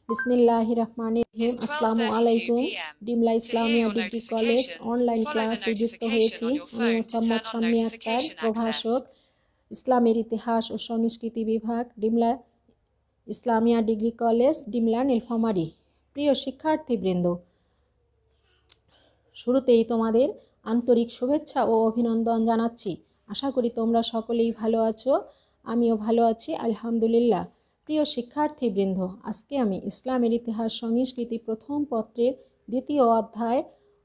বিসমিল্লাহিররহমানিররহিম। আসসালামু আলাইকুম। Dimla Islamia degree college online ক্লাসে যুক্ত হয়েছি। আমি মোসাম্মদ শাম্মী আক্তার, প্রভাষক, ইসলামের ইতিহাস ও সংস্কৃতি বিভাগ, ডিমলা ইসলামিয়া ডিগ্রি কলেজ, ডিমলা, নীলফামারী। প্রিয় শিক্ষার্থীবৃন্দ, শুরুতেই তোমাদের আন্তরিক শুভেচ্ছা ও অভিনন্দন জানাচ্ছি। আশা করি তোমরা সকলেই ভালো আছো, আমিও ভালো আছি আলহামদুলিল্লাহ। প্রিয় শিক্ষার্থীবৃন্দ, আজকে আমি ইসলামের ইতিহাস সংস্কৃতি প্রথম পত্রের দ্বিতীয় অধ্যায়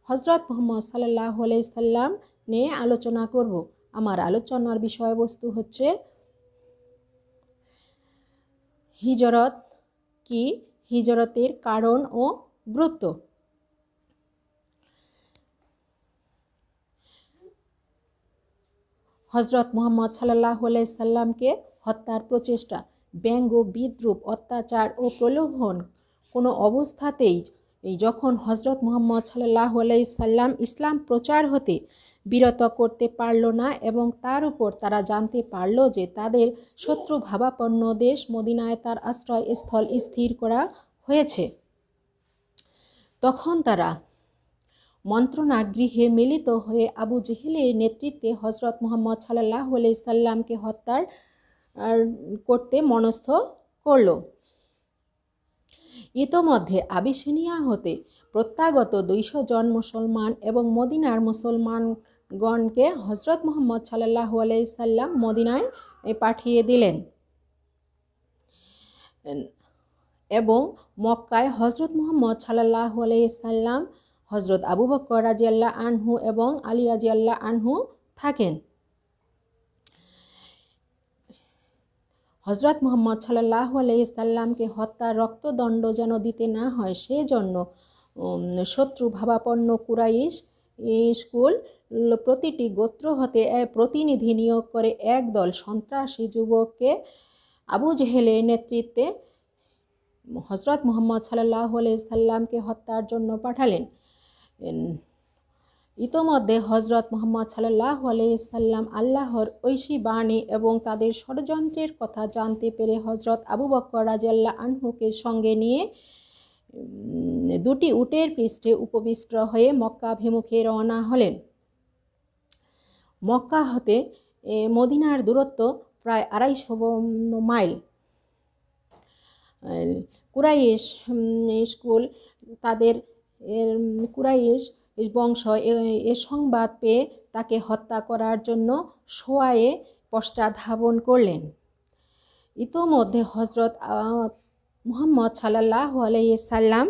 হজরত মুহাম্মদ সাল্লাল্লাহু আলাইহি সাল্লাম নিয়ে আলোচনা করব। আমার আলোচনার বিষয়বস্তু হচ্ছে হিজরত কি, হিজরতের কারণ ও গুরুত্ব। হজরত মুহাম্মদ সাল্লাল্লাহু আলাইহি সাল্লামকে হত্যার প্রচেষ্টা, ব্যঙ্গ, বিদ্রূপ, অত্যাচার ও প্রলোভন কোনো অবস্থাতেই যখন হজরত মুহাম্মদ সাল্লাল্লাহু আলাইহি সাল্লাম ইসলাম প্রচার হতে বিরত করতে পারল না এবং তার উপর তারা জানতে পারল যে তাদের শত্রু ভাবাপন্ন দেশ মদিনায় তার আশ্রয়স্থল স্থির করা হয়েছে, তখন তারা মন্ত্রণা গৃহে মিলিত হয়ে আবু জেহেলের নেতৃত্বে হজরত মুহাম্মদ সাল্লাল্লাহু আলাইহি সাল্লামকে হত্যা করতে মনস্থ করল। ইতোমধ্যে আবিসিনিয়া হতে প্রত্যাগত 200 জন মুসলমান এবং মদিনার মুসলমানগণকে হজরত মুহাম্মদ সাল্লাল্লাহু আলাইহি সাল্লাম মদিনায় পাঠিয়ে দিলেন এবং মক্কায় হজরত মুহাম্মদ সাল্লাল্লাহু আলাইহি সাল্লাম, হজরত আবু বকর রাদিয়াল্লাহু আনহু এবং আলী রাদিয়াল্লাহু আনহু থাকেন। হজরত মুহাম্মদ সাল্লাল্লাহু আলাইহি সাল্লামকে হত্যার রক্তদণ্ড যেন দিতে না হয় সেজন্য শত্রু ভাবাপন্ন কুরাইশ স্কুল প্রতিটি গোত্র হতে প্রতিনিধি নিয়োগ করে একদল সন্ত্রাসী যুবককে আবু জেহেলের নেতৃত্বে হজরত মুহাম্মদ সাল্লাল্লাহু আলাইহি সাল্লামকে হত্যার জন্য পাঠালেন। ইতোমধ্যে হজরত মুহাম্মদ সাল্লাল্লাহু আলাইহি সাল্লাম আল্লাহর ঐশী বাণী এবং তাদের ষড়যন্ত্রের কথা জানতে পেরে হজরত আবু বকর রাদিয়াল্লাহু আনহুকে সঙ্গে নিয়ে 2টি উটের পৃষ্ঠে উপবিষ্ট হয়ে মক্কাভিমুখে রওনা হলেন। মক্কা হতে মদিনার দূরত্ব প্রায় 250 মাইল। কুরাইশ স্কুল তাদের কুরাইশ বংশ এ সংবাদ পেয়ে তাকে হত্যা করার জন্য সোয়ায়ে পশ্চাৎধাবন করলেন। ইতোমধ্যে হজরত মুহাম্মদ সাল্লাল্লাহু আলাইহি সাল্লাম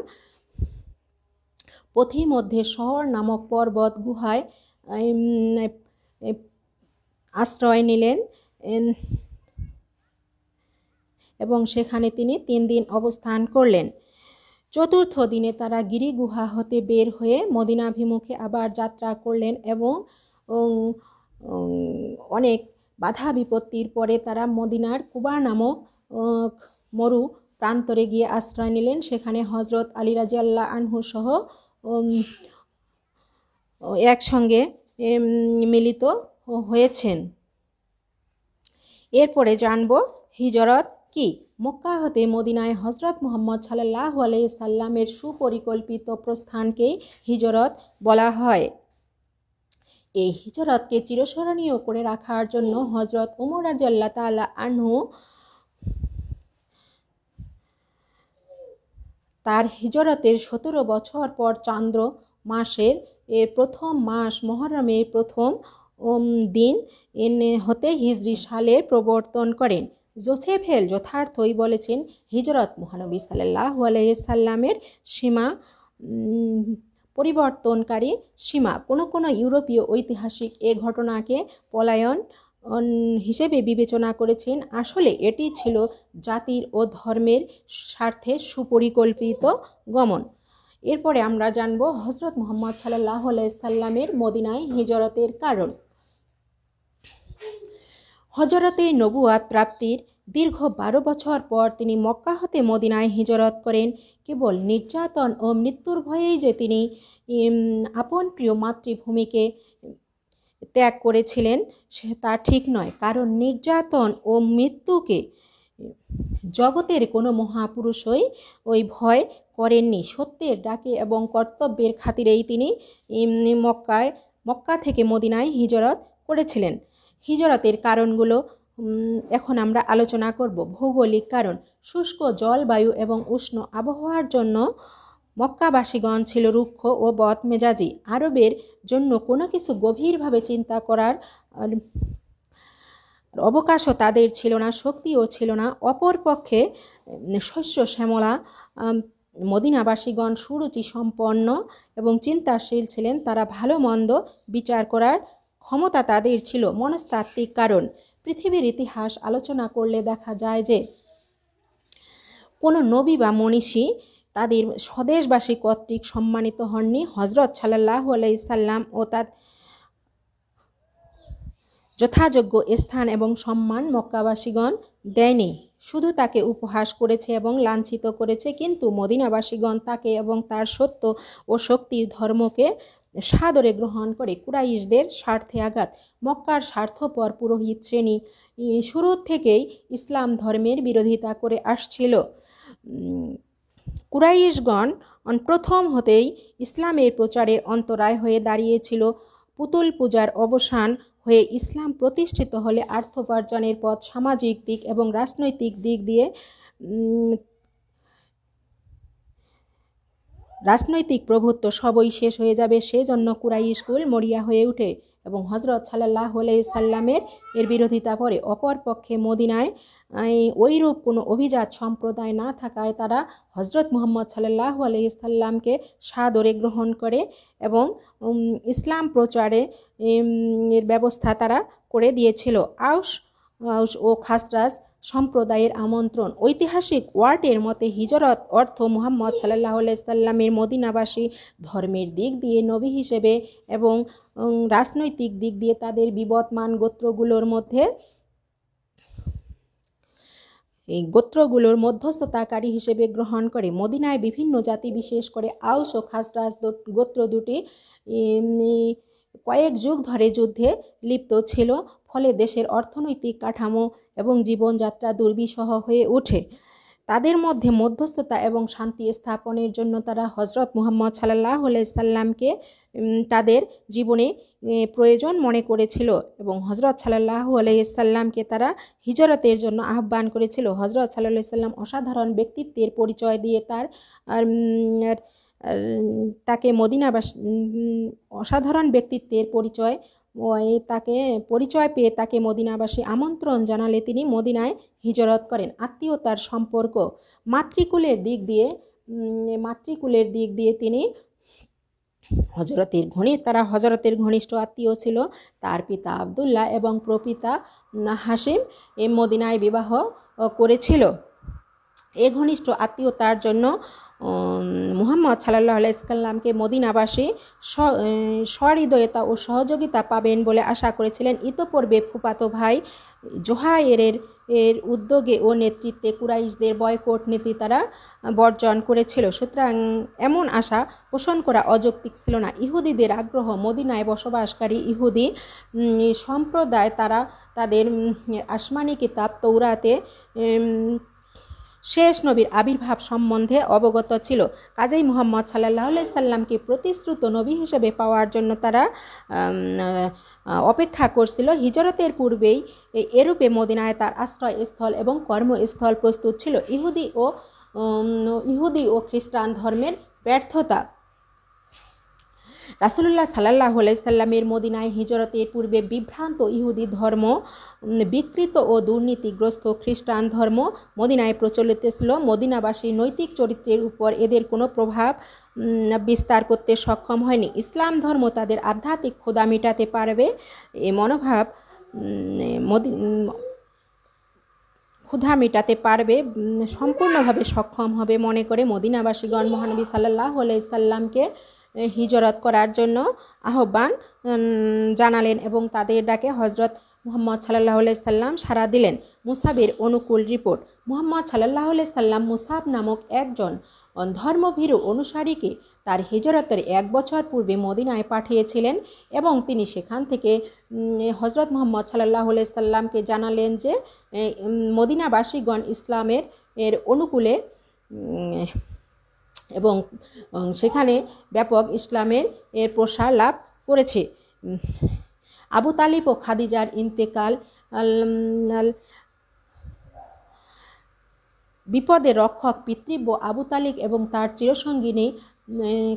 পথিমধ্যে শহর নামক পর্বত গুহায় আশ্রয় নিলেন এবং সেখানে তিনি 3 দিন অবস্থান করলেন। চতুর্থ দিনে তারা গিরিগুহা হতে বের হয়ে মদিনাভিমুখে আবার যাত্রা করলেন এবং অনেক বাধা বিপত্তির পরে তারা মদিনার কুবা নামক মরু প্রান্তরে গিয়ে আশ্রয় নিলেন। সেখানে হজরত আলী রাদিয়াল্লাহু আনহু সহ একসঙ্গে মিলিত হয়েছেন। এরপরে জানব হিজরত কি। মক্কা হতে মদিনায় হজরত মুহাম্মদ সাল্লাল্লাহু আলাইহি সাল্লামের সুপরিকল্পিত প্রস্থানকেই হিজরত বলা হয়। এই হিজরতকে চিরস্মরণীয় করে রাখার জন্য হজরত ওমর রাদিয়াল্লাহু তাআলা আনহু তার হিজরতের 17 বছর পর চান্দ্র মাসের প্রথম মাস মুহররমের প্রথম দিন হতে হিজরি সালের প্রবর্তন করেন। জোসেফেল যথার্থই বলেছেন, হিজরত মহানবী সাল্লাল্লাহু আলাইহি সাল্লামের সীমা পরিবর্তনকারী সীমা। কোনো ইউরোপীয় ঐতিহাসিক এ ঘটনাকে পলায়ন হিসেবে বিবেচনা করেছেন। আসলে এটি ছিল জাতির ও ধর্মের স্বার্থে সুপরিকল্পিত গমন। এরপরে আমরা জানব হজরত মুহাম্মদ সাল্লাল্লাহু আলাইহি সাল্লামের মদিনায় হিজরতের কারণ। হজরতে নবুয়াত প্রাপ্তির দীর্ঘ 12 বছর পর তিনি মক্কা হতে মদিনায় হিজরত করেন। কেবল নির্যাতন ও মৃত্যুর ভয়েই যে তিনি আপন প্রিয় মাতৃভূমিকে ত্যাগ করেছিলেন তা ঠিক নয়, কারণ নির্যাতন ও মৃত্যুকে জগতের কোনো মহাপুরুষই ওই ভয় করেননি। সত্যের ডাকে এবং কর্তব্যের খাতিরেই তিনি মক্কা থেকে মদিনায় হিজরত করেছিলেন। হিজরতের কারণগুলো এখন আমরা আলোচনা করব। ভৌগোলিক কারণ: শুষ্ক জলবায়ু এবং উষ্ণ আবহাওয়ার জন্য মক্কাবাসীগণ ছিল রুক্ষ ও বদমেজাজি। আরবের জন্য কোনো কিছু গভীরভাবে চিন্তা করার অবকাশও তাদের ছিল না, শক্তিও ছিল না। অপরপক্ষে শস্য শ্যামলা মদিনাবাসীগণ সুরুচি সম্পন্ন এবং চিন্তাশীল ছিলেন। তারা ভালো মন্দ বিচার করার ক্ষমতা তাদের ছিল। মনস্তাত্ত্বিক কারণ: পৃথিবীর ইতিহাস আলোচনা করলে দেখা যায় যে কোনো নবী বা মনীষী তাদের স্বদেশবাসী কর্তৃক সম্মানিত হননি। হজরত সাল্লাল্লাহু আলাইহি সাল্লাম ও তার যথাযোগ্য স্থান এবং সম্মান মক্কাবাসীগণ দেয়নি, শুধু তাকে উপহাস করেছে এবং লাঞ্ছিত করেছে। কিন্তু মদিনাবাসীগণ তাকে এবং তার সত্য ও শক্তির ধর্মকে সাদরে গ্রহণ করে। কুরাইশদের স্বার্থে আঘাত: মক্কার স্বার্থপর পুরোহিত শ্রেণী শুরু থেকেই ইসলাম ধর্মের বিরোধিতা করে আসছিল। কুরাইশগণ প্রথম হতেই ইসলামের প্রচারের অন্তরায় হয়ে দাঁড়িয়েছিল। পুতুল পূজার অবসান হয়ে ইসলাম প্রতিষ্ঠিত হলে আর্থোপার্জনের পথ, সামাজিক দিক এবং রাজনৈতিক দিক দিয়ে রাজনৈতিক প্রভুত্ব সবই শেষ হয়ে যাবে। সেজন্য কুরাইশ কুল মরিয়া হয়ে ওঠে এবং হজরত সাল্লাল্লাহু আলাইহি সাল্লামের এর বিরোধিতা করে। অপরপক্ষে মদিনায় ওইরূপ কোনো অভিজাত সম্প্রদায় না থাকায় তারা হজরত মুহাম্মদ সাল্লাল্লাহু আলাইহি সাল্লামকে সাদরে গ্রহণ করে এবং ইসলাম প্রচারে এর ব্যবস্থা তারা করে দিয়েছিল। আউস ও খাজরাজ সম্প্রদায়ের আমন্ত্রণ: ঐতিহাসিক ওয়ার্টের মতে হিজরত অর্থ মুহাম্মদ সাল্লাল্লাহু আলাইহি সাল্লামের মদিনাবাসী ধর্মের দিক দিয়ে নবী হিসেবে এবং রাজনৈতিক দিক দিয়ে তাদের বিবদমান গোত্রগুলোর মধ্যস্থতাকারী হিসেবে গ্রহণ করে। মদিনায় বিভিন্ন জাতি, বিশেষ করে আউস ও খাজরাজ গোত্র দুটি কয়েক যুগ ধরে যুদ্ধে লিপ্ত ছিল। ফলে দেশের অর্থনৈতিক কাঠামো এবং জীবনযাত্রা দুর্বিষহ হয়ে ওঠে। তাদের মধ্যে মধ্যস্থতা এবং শান্তি স্থাপনের জন্য তারা হজরত মুহাম্মদ সাল্লাল্লাহু আলাইহি সাল্লামকে তাদের জীবনে প্রয়োজন মনে করেছিল এবং হজরত সাল্লাল্লাহু আলাইহি সাল্লামকে তারা হিজরতের জন্য আহ্বান করেছিল। হজরত সাল্লাল্লাহু আলাইহি সাল্লাম অসাধারণ ব্যক্তিত্বের পরিচয় দিয়ে তাকে অসাধারণ ব্যক্তিত্বের পরিচয় পেয়ে তাকে মদিনাবাসী আমন্ত্রণ জানালে তিনি মদিনায় হিজরত করেন। আত্মীয়তার সম্পর্ক: মাতৃকুলের দিক দিয়ে তিনি হজরতের ঘনিষ্ঠ আত্মীয় ছিল। তার পিতা আব্দুল্লাহ এবং প্রপিতা হাশিম মদিনায় বিবাহ করেছিল। এ ঘনিষ্ঠ আত্মীয়তার জন্য মুহাম্মদ সাল্লাল্লাহু আলাইহি সাল্লামকে মদিনাবাসী সহৃদয়তা ও সহযোগিতা পাবেন বলে আশা করেছিলেন। ইতোপূর্বে ফুফাতো ভাই জোহাইরের উদ্যোগে ও নেতৃত্বে কুরাইশদের বয়কট নীতি তারা বর্জন করেছিল। সুতরাং এমন আশা পোষণ করা অযৌক্তিক ছিল না। ইহুদিদের আগ্রহ: মদিনায় বসবাসকারী ইহুদি সম্প্রদায় তারা তাদের আসমানি কিতাব তৌরাতে শেষ নবীর আবির্ভাব সম্বন্ধে অবগত ছিল। কাজেই মুহাম্মদ সাল্লাল্লাহু আলাইহি সাল্লামকে প্রতিশ্রুত নবী হিসেবে পাওয়ার জন্য তারা অপেক্ষা করছিল। হিজরতের পূর্বেই এরূপে মদিনায় তার আশ্রয়স্থল এবং কর্মস্থল প্রস্তুত ছিল। ইহুদি ও খ্রিস্টান ধর্মের ব্যর্থতা: রাসূলুল্লাহ সাল্লাল্লাহু আলাইহি সাল্লামের মদিনায় হিজরতের পূর্বে বিভ্রান্ত ইহুদি ধর্ম, বিকৃত ও দুর্নীতিগ্রস্ত খ্রিস্টান ধর্ম মদিনায় প্রচলিত ছিল। মদিনাবাসীর নৈতিক চরিত্রের উপর এদের কোনো প্রভাব বিস্তার করতে সক্ষম হয়নি। ইসলাম ধর্ম তাদের আধ্যাত্মিক ক্ষুধা মেটাতে পারবে এ মনোভাব সম্পূর্ণভাবে সক্ষম হবে মনে করে মদিনাবাসীগণ মহানবী সাল্লাল্লাহু আলাইহি সাল্লামকে হিজরত করার জন্য আহ্বান জানালেন এবং তাদের ডাকে হজরত মুহাম্মদ সাল্লাল্লাহু আলাইহি সাল্লাম সাড়া দিলেন। মুসাবের অনুকূল রিপোর্ট। মুহাম্মদ সাল্লাল্লাহু আলাইহি সাল্লাম মুসাব নামক একজন ধর্মভীরু অনুসারীকে তার হিজরতের 1 বছর পূর্বে মদিনায় পাঠিয়েছিলেন এবং তিনি সেখান থেকে হজরত মুহাম্মদ সাল্লাল্লাহু আলাইহি সাল্লামকে জানালেন যে মদিনাবাসীগণ ইসলামের অনুকূলে এবং সেখানে ব্যাপক ইসলামের প্রসার লাভ করেছে। আবু তালিব ও খাদিজার ইন্তেকাল, বিপদের রক্ষক পিতৃব্য আবু তালিব এবং তার চিরসঙ্গিনী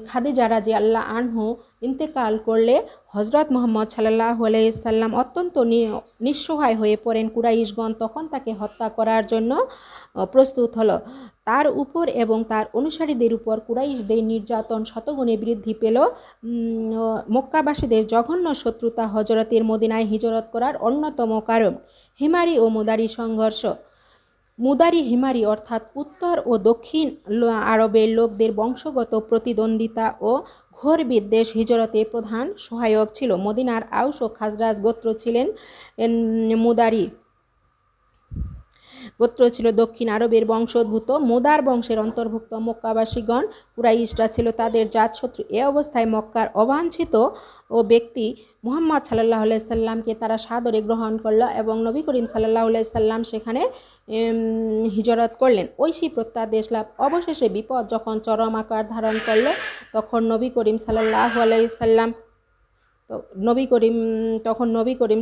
খাদিজা রাদিয়াল্লাহু আনহু ইন্তেকাল করলে হজরত মুহাম্মদ সাল্লাল্লাহু আলাইহি সাল্লাম অত্যন্ত নিঃসহায় হয়ে পড়েন। কুরাইশগণ তখন তাকে হত্যা করার জন্য প্রস্তুত হলো। তার উপর এবং তার অনুসারীদের উপর কুরাইশদের নির্যাতন শতগুণে বৃদ্ধি পেল। মক্কাবাসীদের জঘন্য শত্রুতা হজরতের মদিনায় হিজরত করার অন্যতম কারণ। হিমারি ও মুদারি সংঘর্ষ। মুদারি হিমারি অর্থাৎ উত্তর ও দক্ষিণ আরবের লোকদের বংশগত প্রতিদ্বন্দ্বিতা ও ঘোর বিদ্বেষ হিজরতে প্রধান সহায়ক ছিল। মদিনার আউস ও খাজরাজ গোত্র ছিলেন মুদারি গোত্র ছিল দক্ষিণ আরবের বংশোদ্ভূত। মুদার বংশের অন্তর্ভুক্ত মক্কাবাসীগণ কুরাইশরা ছিল তাদের জাতশত্রু। এ অবস্থায় মক্কার অবাঞ্ছিত ও ব্যক্তি মুহাম্মদ সাল্লাল্লাহু আলাইহি সাল্লামকে তারা সাদরে গ্রহণ করল এবং নবী করিম সাল্লাল্লাহু আলাইহি সাল্লাম সেখানে হিজরত করলেন। ঐশী প্রত্যাদেশ লাভ। অবশেষে বিপদ যখন চরম আকার ধারণ করল তখন নবী করিম সাল্লাল্লাহু আলাইহি সাল্লাম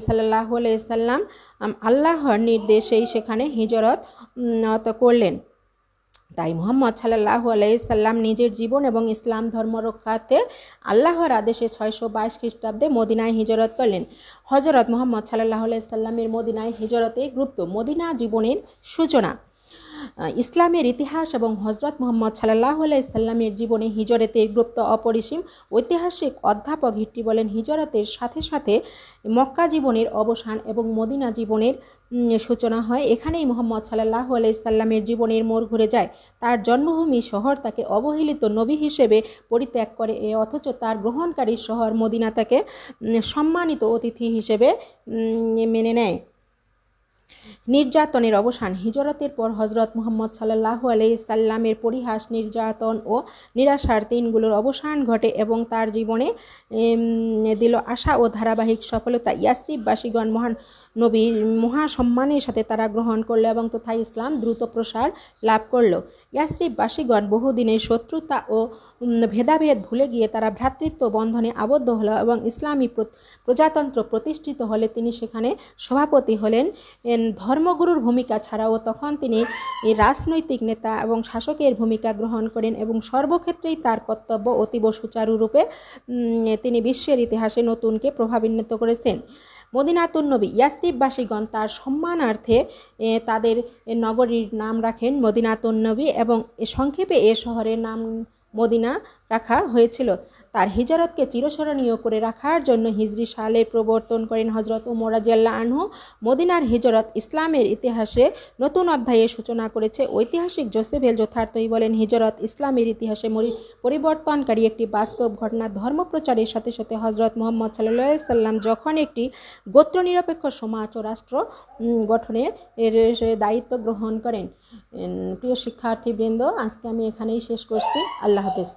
সাল্লাল্লাহু আলাইহি সাল্লাম আল্লাহর নির্দেশেই সেখানে হিজরত করলেন। তাই মুহাম্মদ সাল্লাল্লাহু আলাইহি সাল্লাম নিজের জীবন এবং ইসলাম ধর্ম রক্ষার্থে আল্লাহর আদেশে 622 খ্রিস্টাব্দে মদিনায় হিজরত করলেন। হযরত মুহাম্মদ সাল্লাল্লাহু আলাইহি সাল্লামের মদিনায় হিজরতের গুরুত্ব। মদিনা জীবনের সূচনা। ইসলামের ইতিহাস এবং হজরত মুহাম্মদ সাল্লাল্লাহু আলাইহি সাল্লামের জীবনে হিজরতের গুরুত্ব অপরিসীম। ঐতিহাসিক অধ্যাপক হিট্টি বলেন, হিজরতের সাথে সাথে মক্কা জীবনের অবসান এবং মদিনা জীবনের সূচনা হয়। এখানেই মুহাম্মদ সাল্লাল্লাহু আলাইহি সাল্লামের জীবনের মোড় ঘুরে যায়। তার জন্মভূমি শহর তাকে অবহেলিত নবী হিসেবে পরিত্যাগ করে, অথচ তার গ্রহণকারী শহর মদিনা তাকে সম্মানিত অতিথি হিসেবে মেনে নেয়। নির্যাতনের অবসান। হিজরতের পর হজরত মুহাম্মদ সাল্লাল্লাহু আলাইহি সাল্লামের পরিহাস, নির্যাতন ও নিরাশার দিনগুলোর অবসান ঘটে এবং তার জীবনে দিল আশা ও ধারাবাহিক সফলতা। ইয়াসরিববাসীগণ মহান নবীর মহাসম্মানের সাথে তারা গ্রহণ করলো এবং তথা ইসলাম দ্রুত প্রসার লাভ করলো। ইয়াসরিববাসীগণ বহুদিনের শত্রুতা ও ভেদাভেদ ভুলে গিয়ে তারা ভ্রাতৃত্ব বন্ধনে আবদ্ধ হলো এবং ইসলামী প্রজাতন্ত্র প্রতিষ্ঠিত হলে তিনি সেখানে সভাপতি হলেন। ধর্মগুরুর ভূমিকা ছাড়াও তখন তিনি রাজনৈতিক নেতা এবং শাসকের ভূমিকা গ্রহণ করেন এবং সর্বক্ষেত্রেই তার কর্তব্য অতীব সুচারুরূপে তিনি বিশ্বের ইতিহাসে নতুনকে প্রভাবান্বিত করেছেন। মদিনাতুন নবী। ইয়াসরিববাসীগণ তার সম্মানার্থে তাদের নগরীর নাম রাখেন মদিনাতুন নবী এবং সংক্ষেপে এ শহরের নাম মদিনা রাখা হয়েছিল। তার হিজরতকে চিরস্মরণীয় করে রাখার জন্য হিজরি সালে প্রবর্তন করেন হজরত ওমর রাদিয়াল্লাহু আনহু। মদিনার হিজরত ইসলামের ইতিহাসে নতুন অধ্যায়ের সূচনা করেছে। ঐতিহাসিক জোসেফেল যথার্থই বলেন, হিজরত ইসলামের ইতিহাসে পরিবর্তনকারী একটি বাস্তব ঘটনা। ধর্মপ্রচারের সাথে সাথে হজরত মুহাম্মদ সাল্লাল্লাহু আলাইহি সাল্লাম যখন একটি গোত্রনিরপেক্ষ সমাজ ও রাষ্ট্র গঠনের দায়িত্ব গ্রহণ করেন। প্রিয় শিক্ষার্থীবৃন্দ, আজকে আমি এখানেই শেষ করছি। আল্লাহ হাফেজ।